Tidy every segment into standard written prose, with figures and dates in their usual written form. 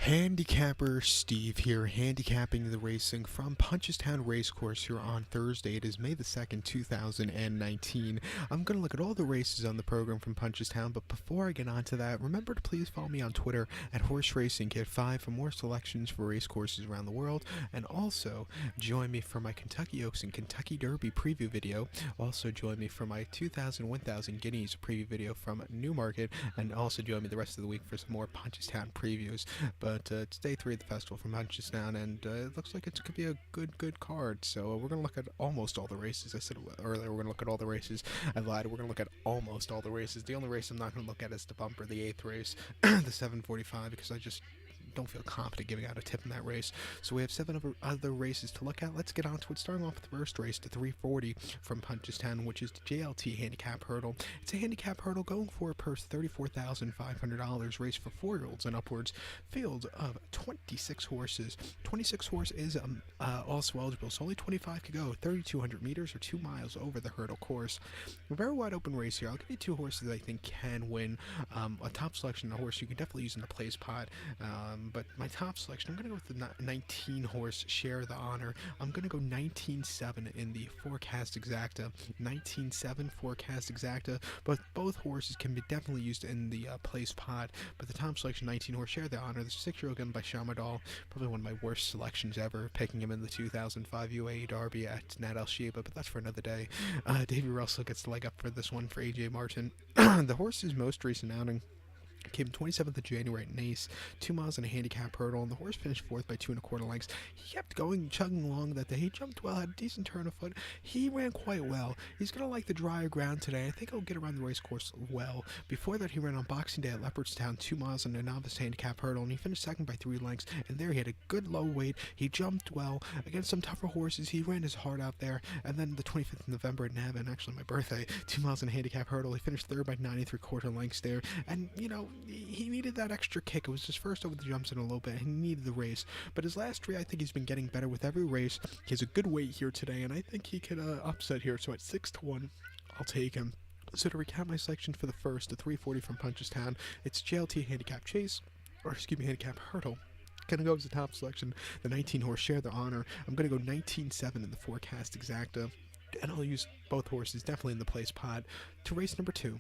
Handicapper Steve here, handicapping the racing from Punchestown Racecourse here on Thursday. It is May the 2nd, 2019. I'm going to look at all the races on the program from Punchestown, but before I get on to that, remember to please follow me on Twitter at Horse Racing Kid 5 for more selections for race courses around the world, and also join me for my Kentucky Oaks and Kentucky Derby preview video. Also join me for my 2000 1000 Guineas preview video from Newmarket, and also join me the rest of the week for some more Punchestown previews. But it's day 3 of the festival from Punchestown, and it looks like it could be a good card. So we're going to look at almost all the races. I said earlier we're going to look at all the races. I lied. We're going to look at almost all the races. The only race I'm not going to look at is the bumper, the 8th race, the 745, because I just don't feel confident giving out a tip in that race. So we have 7 other races to look at. Let's get on to it. Starting off with the first race, the 340 from Punchestown, which is the JLT Handicap Hurdle. It's a handicap hurdle going for a purse $34,500. Race for 4-year-olds and upwards. Field of 26 horses. 26 horse is also eligible, so only 25 could go. 3,200 meters or 2 miles over the hurdle course. A very wide open race here. I'll give you 2 horses I think can win. A top selection, a horse you can definitely use in the place pot. But my top selection, I'm going to go with the 19 horse Share the Honor. I'm going to go 19-7 in the Forecast Exacta. 19-7 Forecast Exacta. But both horses can be definitely used in the place pot. But the top selection, 19 horse Share the Honor. The 6-year-old gun by Shamadal. Probably one of my worst selections ever. Picking him in the 2005 UAE Derby at Nat El Sheba, but that's for another day. Davey Russell gets the leg up for this one for AJ Martin. The horse's most recent outing came 27th of January at Nace, 2 miles in a handicap hurdle, and the horse finished 4th by 2 1/4 lengths. He kept going, chugging along that day. He jumped well, had a decent turn of foot. He ran quite well. He's going to like the drier ground today. I think he'll get around the race course well. Before that, he ran on Boxing Day at Leopardstown, 2 miles in a novice handicap hurdle, and he finished 2nd by 3 lengths, and there he had a good low weight. He jumped well. Against some tougher horses, he ran his heart out there, and then the 25th of November at Navan, actually my birthday, 2 miles in a handicap hurdle, he finished 3rd by 9 3/4 lengths there, and, you know, he needed that extra kick. It was his first over the jumps in a little bit. He needed the race. But his last 3, I think he's been getting better with every race. He has a good weight here today, and I think he could upset here. So at 6-1, I'll take him. So to recap my selection for the first, the 340 from Punchestown, it's JLT Handicap Chase, or excuse me, Handicap Hurdle. Gonna go as the top selection, the 19 horse Share the Honor. I'm gonna go 19-7 in the Forecast Exacta, and I'll use both horses definitely in the place pot. To race number 2.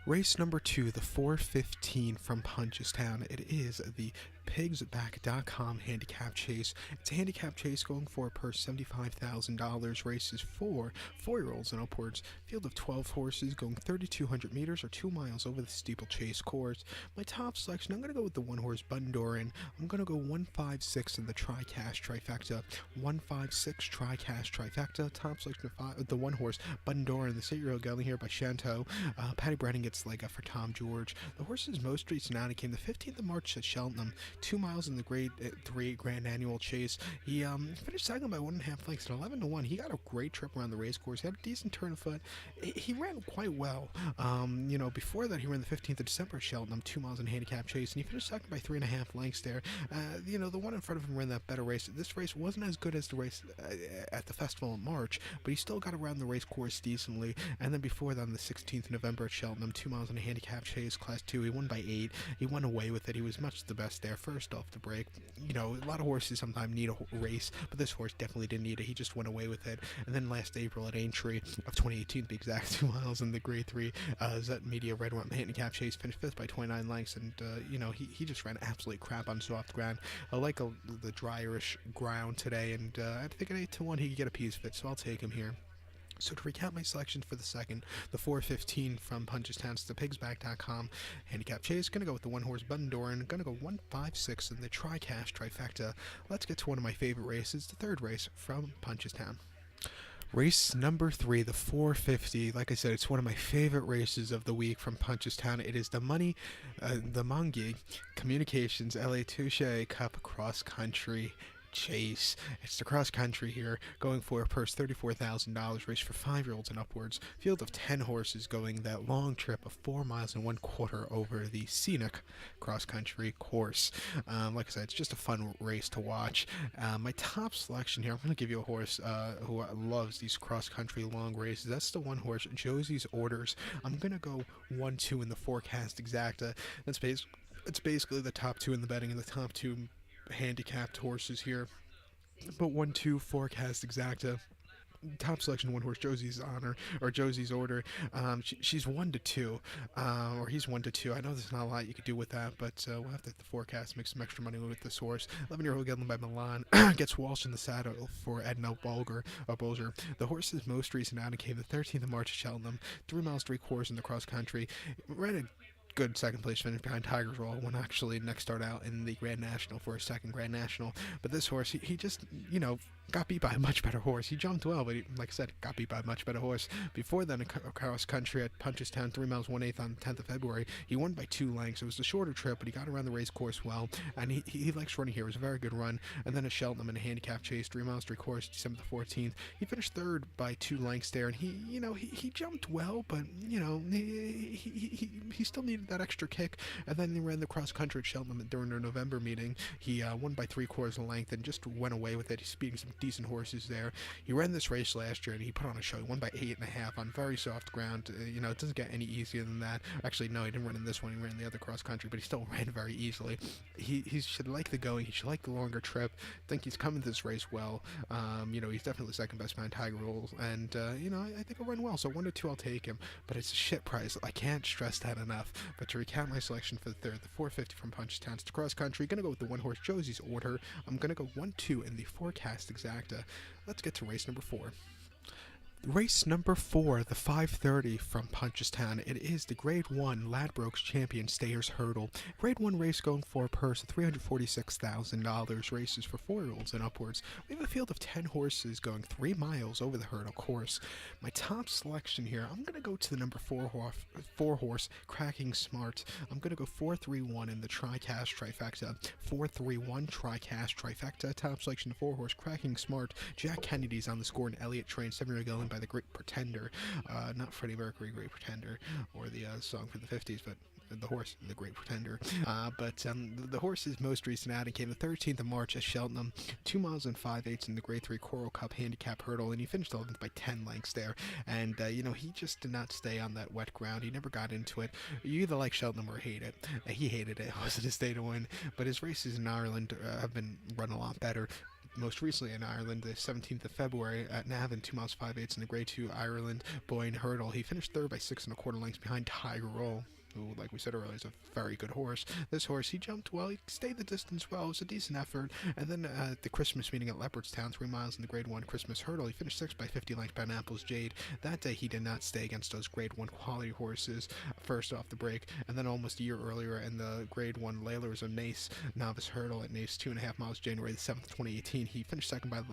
Race number 2, the 415 from Punchestown. It is the pigsback.com handicap chase. It's a handicap chase going for a purse $75,000. Races for 4-year-olds and upwards. Field of 12 horses going 3,200 meters or 2 miles over the steeplechase course. My top selection, I'm going to go with the 1-horse Bundoran. I'm going to go 156 in the Tri-Cash Trifecta. 156 Tri-Cash Trifecta. Top selection of the 1-horse Bundoran. The 8-year-old gelding here by Shanto. Patty Brennan gets leg up for Tom George. The horse's most recent outing came the 15th of March at Cheltenham. 2 miles in the Grade 3 Grand Annual Chase. He finished second by 1.5 lengths at 11-1. He got a great trip around the race course. He had a decent turn of foot. He ran quite well. You know, before that, he ran the 15th of December at Cheltenham, 2 miles in handicap chase, and he finished second by 3.5 lengths there. You know, the one in front of him ran that better race. This race wasn't as good as the race at the festival in March, but he still got around the race course decently. And then before that, on the 16th of November at Cheltenham, 2 miles in a handicap chase, class 2, he won by 8. He went away with it. He was much the best there. First off the break, you know, a lot of horses sometimes need a race, but this horse definitely didn't need it. He just went away with it. And then last April at Aintree of 2018, to be exact, 2 miles in the Grade 3 Zet Media Red Rump handicap chase, finished 5th by 29 lengths, and you know, he just ran absolute crap on soft ground. I like the dryerish ground today, and I think at 8-1 he could get a piece of it, so I'll take him here. So to recap my selections for the second, the 415 from Punchestown, it's the pigsback.com handicap chase. Gonna go with the 1-horse Bundoran. Gonna go 156 in the Tri-Cash Trifecta. Let's get to one of my favorite races, the 3rd race from Punchestown. Race number 3, the 450. Like I said, it's one of my favorite races of the week from Punchestown. It is the Mangi Communications LA Touche Cup Cross Country Chase. It's the cross country here, going for a purse $34,000. Race for 5-year-olds and upwards. Field of 10 horses going that long trip of 4 miles and 1/4 over the scenic cross country course. Like I said, it's just a fun race to watch. My top selection here, I'm going to give you a horse who loves these cross country long races. That's the 1-horse Josie's Orders. I'm going to go 1-2 in the Forecast Exacta. That's based It's basically the top two in the betting and the top two handicapped horses here. But 1-2 forecast exacta. Top selection one horse Josie's honor or Josie's order. She's 1-2, or he's 1-2. I know there's not a lot you could do with that, but we'll have to hit the forecast, make some extra money with this horse. 11-year-old Gelding by Milan gets Walsh in the saddle for Edna Bulger. The horse's most recent outing came the 13th of March at Cheltenham. 3 miles 3/4 in the cross country. Ran a good second place finish behind Tiger's Roll, when actually next start out in the Grand National for a second Grand National. But this horse, he just, got beat by a much better horse. He jumped well, but he, like I said, got beat by a much better horse. Before then, across country at Punchestown, 3 miles 1/8 on the 10th of February, he won by 2 lengths. It was a shorter trip, but he got around the race course well, and he likes running here. It was a very good run. And then at Cheltenham in a Handicap Chase, 3 miles 3/4, December the 14th, he finished third by 2 lengths there, and he jumped well, but he still needed that extra kick. And then he ran the cross country at Cheltenham during their November meeting. He won by 3/4 of a length and just went away with it. He's beating some decent horses there. He ran this race last year and he put on a show. He won by 8.5 on very soft ground. It doesn't get any easier than that. Actually, no, he didn't run in this one. He ran the other cross country, but he still ran very easily. He should like the going. He should like the longer trip. I think he's coming to this race well. He's definitely second best behind Tiger Rolls, and I think he'll run well. So 1-2, I'll take him. But it's a shit price. I can't stress that enough. But to recap my selection for the third, the 450 from Punchestown to cross country, gonna go with the one horse Josie's order. I'm gonna go 1-2 in the forecast exacta. Let's get to race number 4. Race number 4, the 5:30 from Punchestown. It is the Grade 1 Ladbrokes Champion Stayers Hurdle. Grade 1 race going for a purse of $346,000. Races for 4-year-olds and upwards. We have a field of 10 horses going 3 miles over the hurdle course. My top selection here, I'm going to go to the number 4 horse, Cracking Smart. I'm going to go 4-3-1 in the TriCash trifecta. 4-3-1 TriCash trifecta. Top selection, 4 horse, Cracking Smart. Jack Kennedy's on the score, and Elliott trained 7-year-old Gelding by the Great Pretender, not Freddie Mercury, Great Pretender, or the song from the 50s, but the horse, the Great Pretender. The horse's most recent outing came the 13th of March at Cheltenham, 2 miles and 5/8 in the Grade 3 Coral Cup Handicap Hurdle, and he finished 11th by 10 lengths there. And he just did not stay on that wet ground. He never got into it. You either like Cheltenham or hate it. He hated it. It wasn't his day to win. But his races in Ireland have been run a lot better. Most recently in Ireland, the 17th of February at Navan, 2 miles 5/8 in the Grade 2 Ireland Boyne Hurdle. He finished third by 6.25 lengths behind Tiger Roll, who, like we said earlier, is a very good horse. This horse, he jumped well, he stayed the distance well, it was a decent effort. And then at the Christmas meeting at Leopardstown, 3 miles in the Grade 1 Christmas Hurdle, he finished 6th by 50 lengths behind Apple's Jade. That day he did not stay against those Grade 1 quality horses first off the break. And then almost a year earlier in the Grade 1 Lalers of Nace Novice Hurdle at Nace, 2.5 miles, January the 7th, 2018, he finished second by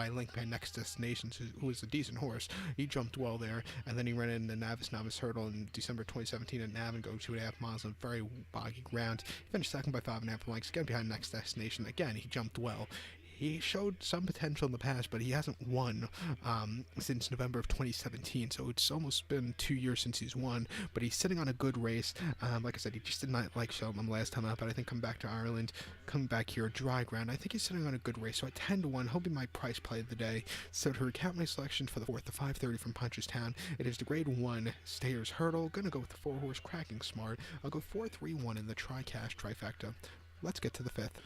a length behind Next Destinations, who was a decent horse. He jumped well there, and then he ran in the Novice Hurdle in December 2017 at Navan, going 2.5 miles on very boggy ground. He finished second by 5.5 lengths, again behind Next Destination. Again, he jumped well. He showed some potential in the past, but he hasn't won since November of 2017, so it's almost been 2 years since he's won, but he's sitting on a good race. Like I said, he just did not like Cheltenham last time out, but I think coming back to Ireland, coming back here, dry ground, I think he's sitting on a good race, so at 10-1, he'll be my price play of the day. So to recap my selection for the 4th, the 5:30 from Punchestown, it is the Grade 1 Stayers Hurdle. Gonna go with the 4 horse Cracking Smart. I'll go 4-3-1 in the TriCash trifecta. Let's get to the 5th.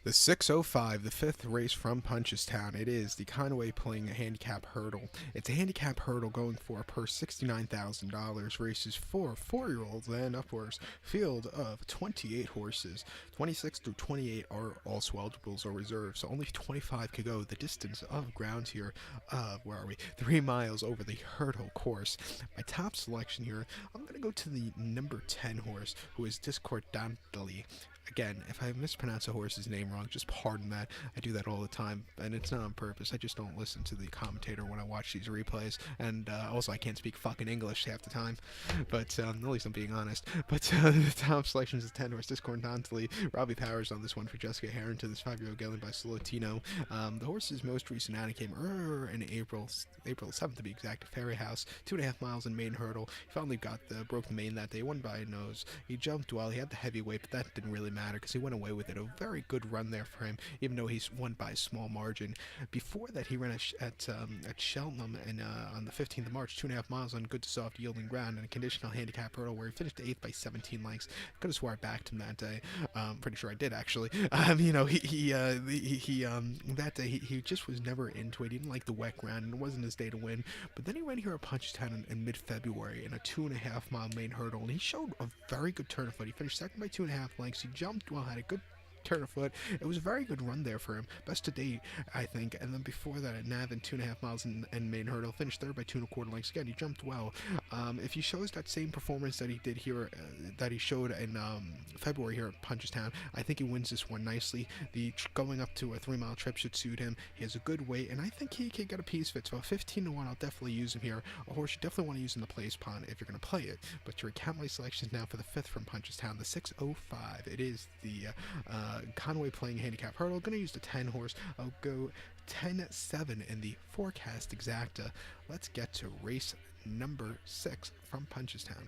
The 6:05, the 5th race from Punchestown. It is the Conway playing a Handicap Hurdle. It's a Handicap Hurdle going for a purse $69,000. Races for 4-year-olds and upwards. Field of 28 horses. 26 through 28 are also eligibles or reserves, so only 25 could go the distance of ground here of, 3 miles over the hurdle course. My top selection here, I'm going to go to the number 10 horse, who is Discordantly. Again, if I mispronounce a horse's name wrong, just pardon that. I do that all the time, and it's not on purpose. I just don't listen to the commentator when I watch these replays, and also I can't speak fucking English half the time, but at least I'm being honest. But the top selections is 10 horse Discordantly. Robbie Powers on this one for Jessica Harrington, this 5-year-old Gelding by Solotino. The horse's most recent outing came in April 7th to be exact, at Ferry House, 2.5 miles in main hurdle. He finally broke the main that day, won by a nose. He jumped well, he had the heavyweight, but that didn't really matter. matter because he went away with it. A very good run there for him, even though he's won by a small margin. Before that, he ran at Cheltenham and on the 15th of March, 2.5 miles on good to soft yielding ground in a conditional handicap hurdle where he finished 8th by 17 lengths. Could have swore I backed him that day. Pretty sure I did actually. That day he just was never into it. He didn't like the wet ground, and it wasn't his day to win. But then he ran here at Punchestown in mid-February in a 2.5 mile main hurdle, and he showed a very good turn of foot. He finished second by 2.5 lengths. He jumped well, had a good turn of foot. It was a very good run there for him, best to date, I think. And then before that, at Nav in 2.5 miles and main hurdle, finished third by 2.25 lengths. Again, he jumped well. If he shows that same performance that he did here, that he showed in February here at Punchestown, I think he wins this one nicely. Going up to a 3-mile trip should suit him. He has a good weight, and I think he can get a piece of it. So 15 to 1, I'll definitely use him here. A horse you definitely want to use in the place pond if you're going to play it. But to recount my selections now for the 5th from Punchestown, the 605. It is the Conway playing Handicap Hurdle. Going to use the 10 horse. I'll go 10-7 in the forecast exacta. Let's get to race number 6 from Punchestown.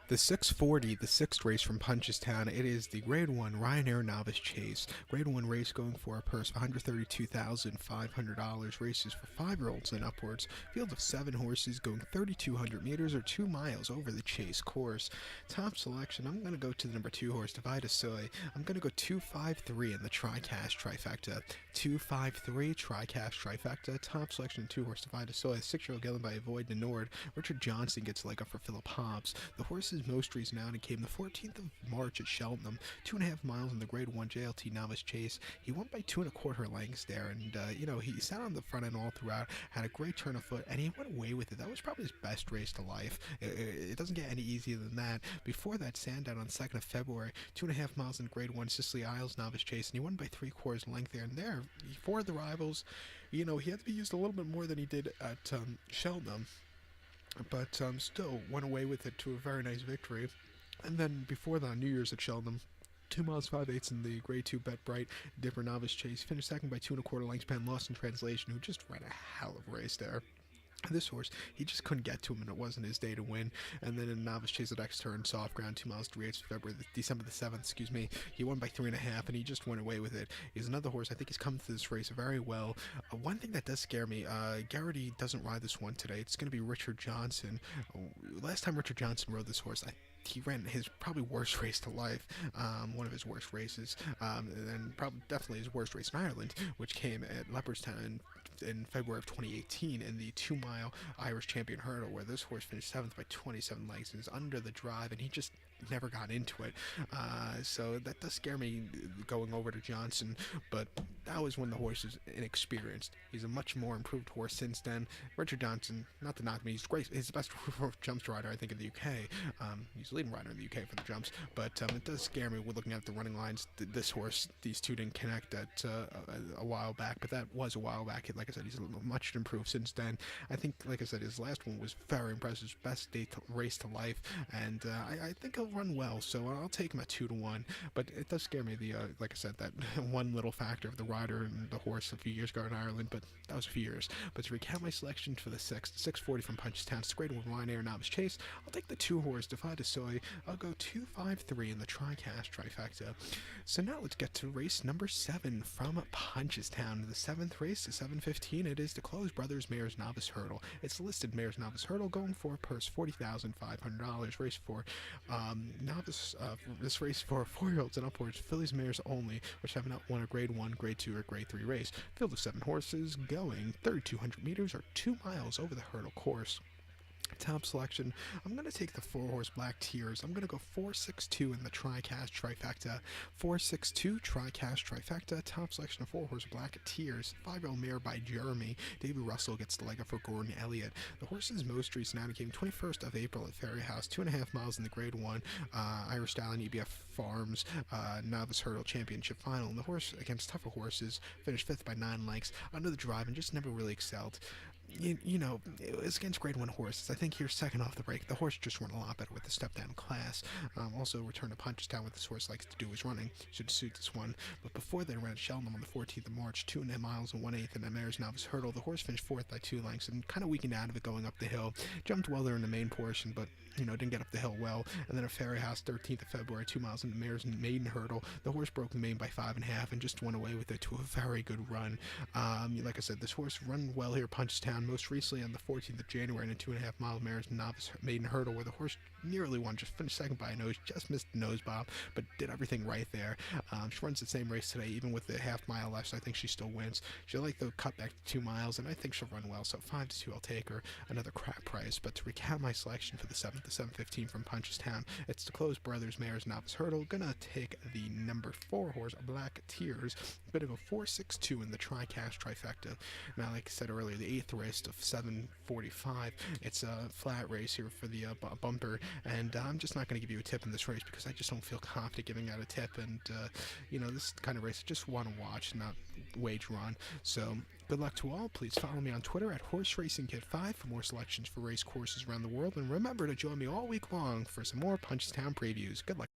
The 640, the 6th race from Punchestown, it is the Grade 1 Ryanair Novice Chase. Grade 1 race going for a purse of $132,500. Races for 5-year-olds and upwards. Field of 7 horses going 3,200 meters or 2 miles over the Chase course. Top selection, I'm going to go to the number 2 horse, Divide Soy. I'm going to go 253 in the Tricast Trifecta. 253 Tricast Trifecta. Top selection, 2 horse, Divide Soy. 6-year-old Gillen by Avoid the Nord. Richard Johnson gets a leg up for Philip Hobbs. The horse his most recent outing came the 14th of March at Cheltenham, 2.5 miles in the Grade 1 JLT Novice Chase. He won by 2.25 lengths there, and he sat on the front end all throughout, had a great turn of foot, and he went away with it. That was probably his best race to life. It doesn't get any easier than that. Before that, Sandown on 2nd of February, 2.5 miles in Grade 1 Sicily Isles Novice Chase, and he won by 3/4 length there. And there, for the rivals, he had to be used a little bit more than he did at Cheltenham. But still went away with it to a very nice victory. And then before that, New Year's at Cheltenham, 2 miles 5/8 in the Grade 2 Bet Bright Dipper Novice Chase. Finished second by 2.25 lengths. Penn Lost in Translation, who just ran a hell of a race there. This horse, he just couldn't get to him, and it wasn't his day to win. And then in Novice Chase at Exeter soft ground, 2 miles 3/8 December the 7th, he won by 3.5, and he just went away with it. He's another horse, I think he's come to this race very well. One thing that does scare me, Garrity doesn't ride this one today. It's going to be Richard Johnson. Last time Richard Johnson rode this horse, he ran his probably worst race to life, one of his worst races, and definitely his worst race in Ireland, which came at Leopardstown in February of 2018 in the 2-mile Irish Champion Hurdle, where this horse finished 7th by 27 lengths and is under the drive, and he just never got into it. So that does scare me going over to Johnson, but that was when the horse is inexperienced. He's a much more improved horse since then. Richard Johnson, not to knock me, he's great. He's the best jumps rider, I think, in the UK. He's the leading rider in the UK for the jumps, but it does scare me. We're looking at the running lines. This horse, these two didn't connect at a while back, but that was a while back. Like I said, he's much improved since then. I think, like I said, his last one was very impressive. Best race to life, and I think he'll run well, so I'll take him at 2-1. But it does scare me, like I said, that one little factor of the rider and the horse a few years ago in Ireland, but that was a few years. But to recount my selection for the 640 from Punchestown, it's Grade 1 Ryanair Novice Chase. I'll take the 2 horse, Divide Soy. I'll go 253 in the Tricast Trifecta. So now let's get to race number 7 from Punchestown. The 7th race, the 7:15. It is the Close Brothers Mares Novice Hurdle. It's listed Mares Novice Hurdle, going for a purse $40,500. Race for novice. This race for 4-year-olds and upwards, fillies, mares only, which have not won a Grade 1, Grade 2, or Grade 3 race. Field of 7 horses, going 3,200 meters or 2 miles over the hurdle course. Top selection, I'm going to take the 4-horse Black Tears. I'm going to go 462 in the Tricast Trifecta. 462 Tricast Trifecta. Top selection of 4-horse Black Tears. 5-year-old mare by Jeremy. David Russell gets the leg up for Gordon Elliott. The horse's most recent outing came 21st of April at Ferry House. 2.5 miles in the Grade 1 Irish Stallion EBF Farms Novice Hurdle Championship Final. And the horse, against tougher horses, finished 5th by 9 lengths under the drive and just never really excelled. It was against Grade 1 horses. I think here, second off the break, the horse just run a lot better with the step-down class. Also, return to Punchestown, what this horse likes to do is running. Should suit this one. But before they ran at Cheltenham on the 14th of March, 2.5 miles and 1/8 in the Mares Novice Hurdle. The horse finished 4th by 2 lengths and kind of weakened out of it going up the hill. Jumped well there in the main portion, but didn't get up the hill well. And then at Ferry House, 13th of February, 2 miles in the mare's maiden hurdle. The horse broke the main by 5.5 and just went away with it to a very good run. Like I said, this horse run well here at Punchestown, most recently on the 14th of January in a 2.5 mile mare's novice maiden hurdle, where the horse nearly won, just finished second by a nose, just missed the nose bob, but did everything right there. She runs the same race today, even with the half mile left, so I think she still wins. She'll like the cut back to 2 miles, and I think she'll run well, so 5-2 I'll take her. Another crap price. But to recap my selection for the 7th, the 7:15 from Punchestown, it's the Close Brothers Mares Novice Hurdle. Gonna take the number 4 horse, Black Tears. Gonna go 4-6-2 in the trifecta. Now, like I said earlier, the 8th race of 7:45. It's a flat race here for the bumper, and I'm just not going to give you a tip in this race because I just don't feel confident giving out a tip. And this kind of race I just want to watch, not wager on. So good luck to all. Please follow me on Twitter at HorseRacingKid5 for more selections for race courses around the world, and remember to join me all week long for some more Punchestown previews. Good luck.